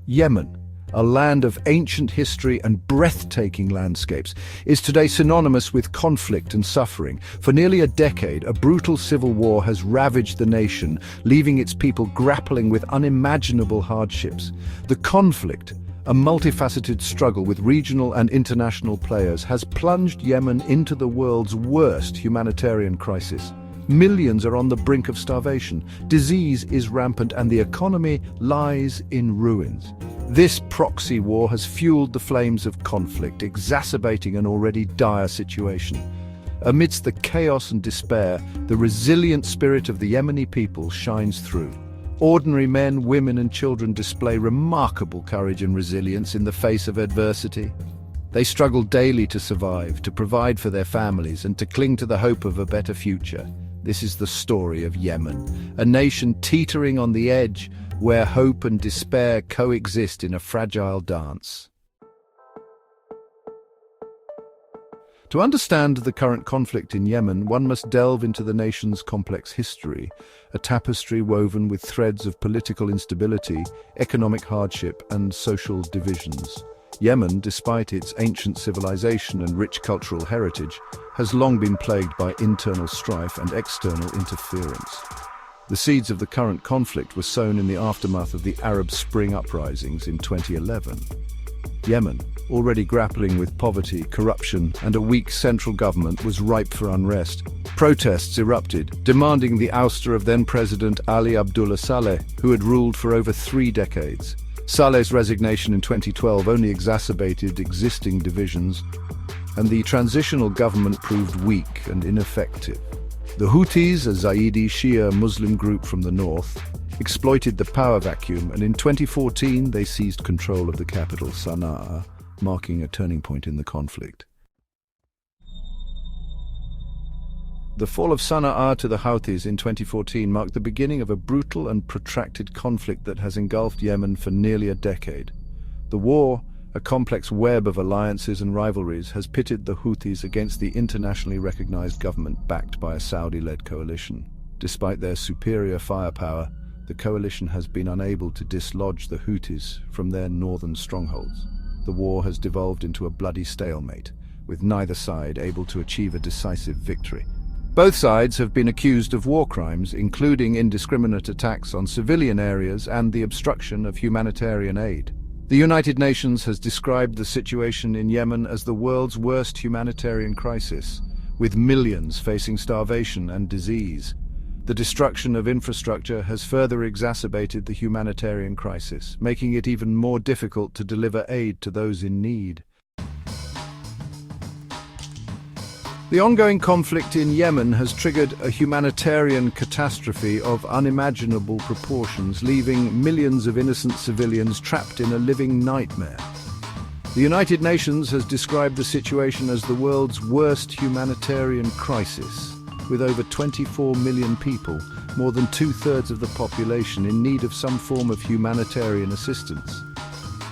Yemen, a land of ancient history and breathtaking landscapes, is today synonymous with conflict and suffering. For nearly a decade, a brutal civil war has ravaged the nation, leaving its people grappling with unimaginable hardships. The conflict, a multifaceted struggle with regional and international players, has plunged Yemen into the world's worst humanitarian crisis. Millions are on the brink of starvation, disease is rampant, and the economy lies in ruins. This proxy war has fueled the flames of conflict, exacerbating an already dire situation. Amidst the chaos and despair, the resilient spirit of the Yemeni people shines through. Ordinary men, women, and children display remarkable courage and resilience in the face of adversity. They struggle daily to survive, to provide for their families, and to cling to the hope of a better future. This is the story of Yemen, a nation teetering on the edge, where hope and despair coexist in a fragile dance. To understand the current conflict in Yemen, one must delve into the nation's complex history, a tapestry woven with threads of political instability, economic hardship, and social divisions. Yemen, despite its ancient civilization and rich cultural heritage, has long been plagued by internal strife and external interference. The seeds of the current conflict were sown in the aftermath of the Arab Spring uprisings in 2011. Yemen, already grappling with poverty, corruption, and a weak central government, was ripe for unrest. Protests erupted, demanding the ouster of then-President Ali Abdullah Saleh, who had ruled for over 3 decades. Saleh's resignation in 2012 only exacerbated existing divisions, and the transitional government proved weak and ineffective. The Houthis, a Zaidi Shia Muslim group from the north, exploited the power vacuum, and in 2014 they seized control of the capital, Sana'a, marking a turning point in the conflict. The fall of Sana'a to the Houthis in 2014 marked the beginning of a brutal and protracted conflict that has engulfed Yemen for nearly a decade. The war, a complex web of alliances and rivalries, has pitted the Houthis against the internationally recognized government backed by a Saudi-led coalition. Despite their superior firepower, the coalition has been unable to dislodge the Houthis from their northern strongholds. The war has devolved into a bloody stalemate, with neither side able to achieve a decisive victory. Both sides have been accused of war crimes, including indiscriminate attacks on civilian areas and the obstruction of humanitarian aid. The United Nations has described the situation in Yemen as the world's worst humanitarian crisis, with millions facing starvation and disease. The destruction of infrastructure has further exacerbated the humanitarian crisis, making it even more difficult to deliver aid to those in need. The ongoing conflict in Yemen has triggered a humanitarian catastrophe of unimaginable proportions, leaving millions of innocent civilians trapped in a living nightmare. The United Nations has described the situation as the world's worst humanitarian crisis, with over 24 million people, more than 2/3 of the population, in need of some form of humanitarian assistance.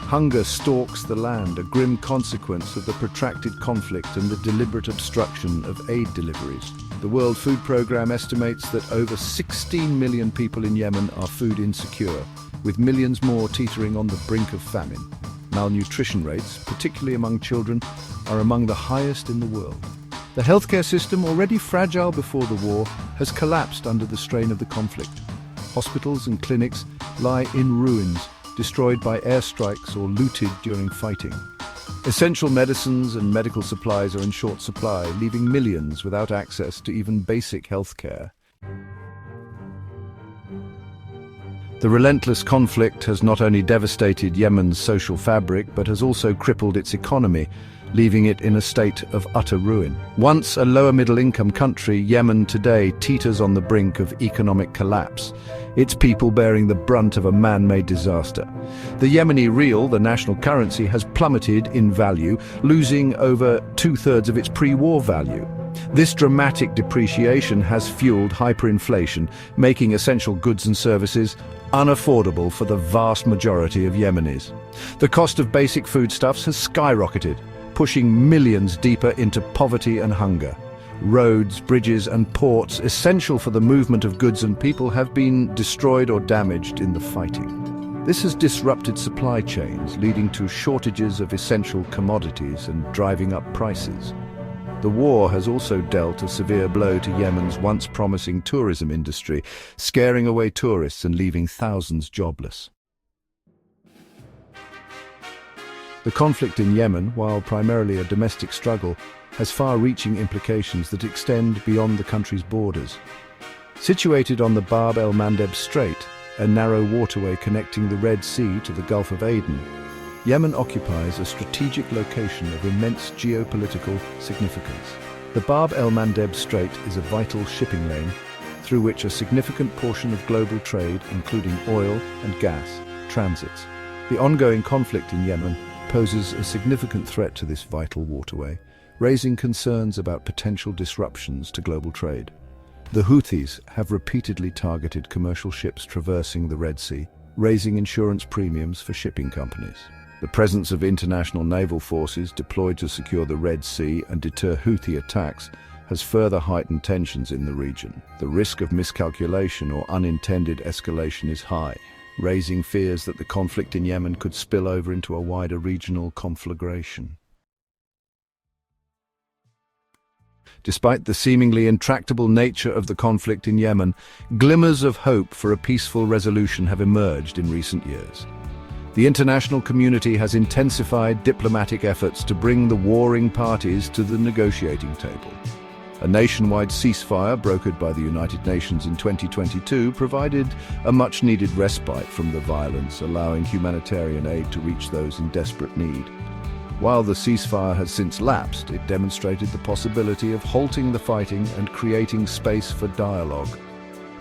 Hunger stalks the land, a grim consequence of the protracted conflict and the deliberate obstruction of aid deliveries. The World Food Programme estimates that over 16 million people in Yemen are food insecure, with millions more teetering on the brink of famine. Malnutrition rates, particularly among children, are among the highest in the world. The healthcare system, already fragile before the war, has collapsed under the strain of the conflict. Hospitals and clinics lie in ruins, destroyed by airstrikes or looted during fighting. Essential medicines and medical supplies are in short supply, leaving millions without access to even basic health care. The relentless conflict has not only devastated Yemen's social fabric, but has also crippled its economy, leaving it in a state of utter ruin. Once a lower middle-income country, Yemen today teeters on the brink of economic collapse, its people bearing the brunt of a man-made disaster. The Yemeni rial, the national currency, has plummeted in value, losing over 2/3 of its pre-war value. This dramatic depreciation has fueled hyperinflation, making essential goods and services unaffordable for the vast majority of Yemenis. The cost of basic foodstuffs has skyrocketed, pushing millions deeper into poverty and hunger. Roads, bridges, and ports, essential for the movement of goods and people, have been destroyed or damaged in the fighting. This has disrupted supply chains, leading to shortages of essential commodities and driving up prices. The war has also dealt a severe blow to Yemen's once promising tourism industry, scaring away tourists and leaving thousands jobless. The conflict in Yemen, while primarily a domestic struggle, has far-reaching implications that extend beyond the country's borders. Situated on the Bab el-Mandeb Strait, a narrow waterway connecting the Red Sea to the Gulf of Aden, Yemen occupies a strategic location of immense geopolitical significance. The Bab el-Mandeb Strait is a vital shipping lane through which a significant portion of global trade, including oil and gas, transits. The ongoing conflict in Yemen poses a significant threat to this vital waterway, raising concerns about potential disruptions to global trade. The Houthis have repeatedly targeted commercial ships traversing the Red Sea, raising insurance premiums for shipping companies. The presence of international naval forces deployed to secure the Red Sea and deter Houthi attacks has further heightened tensions in the region. The risk of miscalculation or unintended escalation is high, raising fears that the conflict in Yemen could spill over into a wider regional conflagration. Despite the seemingly intractable nature of the conflict in Yemen, glimmers of hope for a peaceful resolution have emerged in recent years. The international community has intensified diplomatic efforts to bring the warring parties to the negotiating table. A nationwide ceasefire brokered by the United Nations in 2022 provided a much-needed respite from the violence, allowing humanitarian aid to reach those in desperate need. While the ceasefire has since lapsed, it demonstrated the possibility of halting the fighting and creating space for dialogue.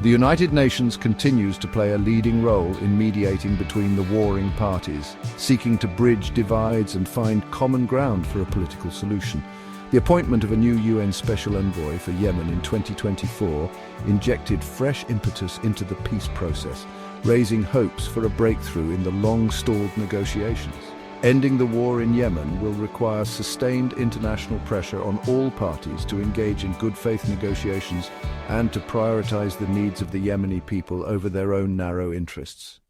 The United Nations continues to play a leading role in mediating between the warring parties, seeking to bridge divides and find common ground for a political solution. The appointment of a new UN Special Envoy for Yemen in 2024 injected fresh impetus into the peace process, raising hopes for a breakthrough in the long-stalled negotiations. Ending the war in Yemen will require sustained international pressure on all parties to engage in good faith negotiations and to prioritize the needs of the Yemeni people over their own narrow interests.